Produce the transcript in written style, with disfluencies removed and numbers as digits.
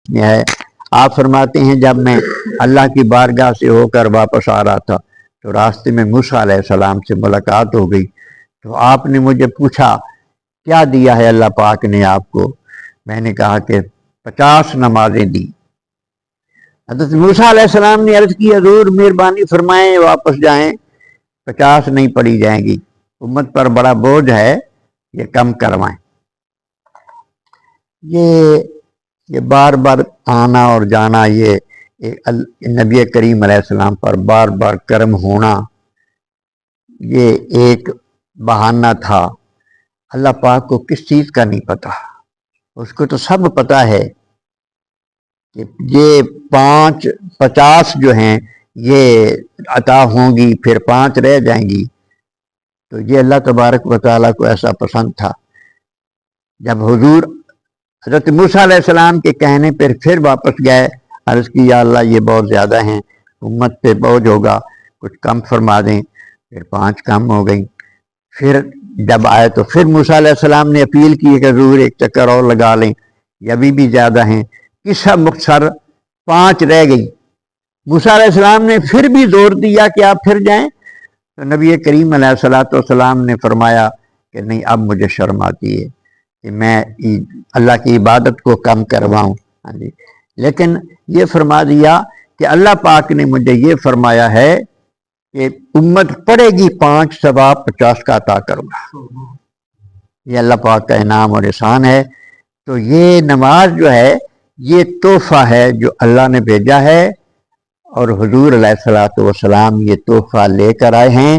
یہ ہے آپ فرماتے ہیں جب میں اللہ کی بارگاہ سے ہو کر واپس آ رہا تھا تو راستے میں موسیٰ علیہ السلام سے ملاقات ہو گئی، تو آپ نے مجھے پوچھا کیا دیا ہے اللہ پاک نے آپ کو؟ میں نے کہا کہ 50 نمازیں دی۔ حضرت موسیٰ علیہ السلام نے عرض کی حضور مہربانی فرمائیں واپس جائیں، 50 نہیں پڑھی جائیں گی، امت پر بڑا بوجھ ہے، یہ کم کروائیں۔ یہ بار بار آنا اور جانا، یہ نبی کریم علیہ السلام پر بار بار کرم ہونا، یہ ایک بہانہ تھا۔ اللہ پاک کو کس چیز کا نہیں پتہ، اس کو تو سب پتہ ہے کہ یہ 50 جو ہیں یہ عطا ہوں گی، پھر 5 رہ جائیں گی، تو یہ اللہ تبارک و تعالیٰ کو ایسا پسند تھا۔ جب حضور حضرت موسیٰ علیہ السلام کے کہنے پر پھر واپس گئے، عرض کی یا اللہ یہ بہت زیادہ ہیں، امت پہ بوجھ ہوگا، کچھ کم فرما دیں، پھر 5 کم ہو گئیں۔ پھر جب آئے تو پھر موسیٰ علیہ السلام نے اپیل کی کہ حضور ایک چکر اور لگا لیں، یہ ابھی بھی زیادہ ہیں، قصہ مختصر 5 رہ گئی۔ موسیٰ علیہ السلام نے پھر بھی زور دیا کہ آپ پھر جائیں، تو نبی کریم علیہ السلام نے فرمایا کہ نہیں، اب مجھے شرم آتی ہے کہ میں اللہ کی عبادت کو کم کرواؤں۔ لیکن یہ فرما دیا کہ اللہ پاک نے مجھے یہ فرمایا ہے کہ امت پڑھے گی 5 ثواب 50 کا عطا کروں گا۔ یہ اللہ پاک کا انعام اور احسان ہے۔ تو یہ نماز جو ہے یہ تحفہ ہے جو اللہ نے بھیجا ہے، اور حضور علیہ السلام یہ تحفہ لے کر آئے ہیں۔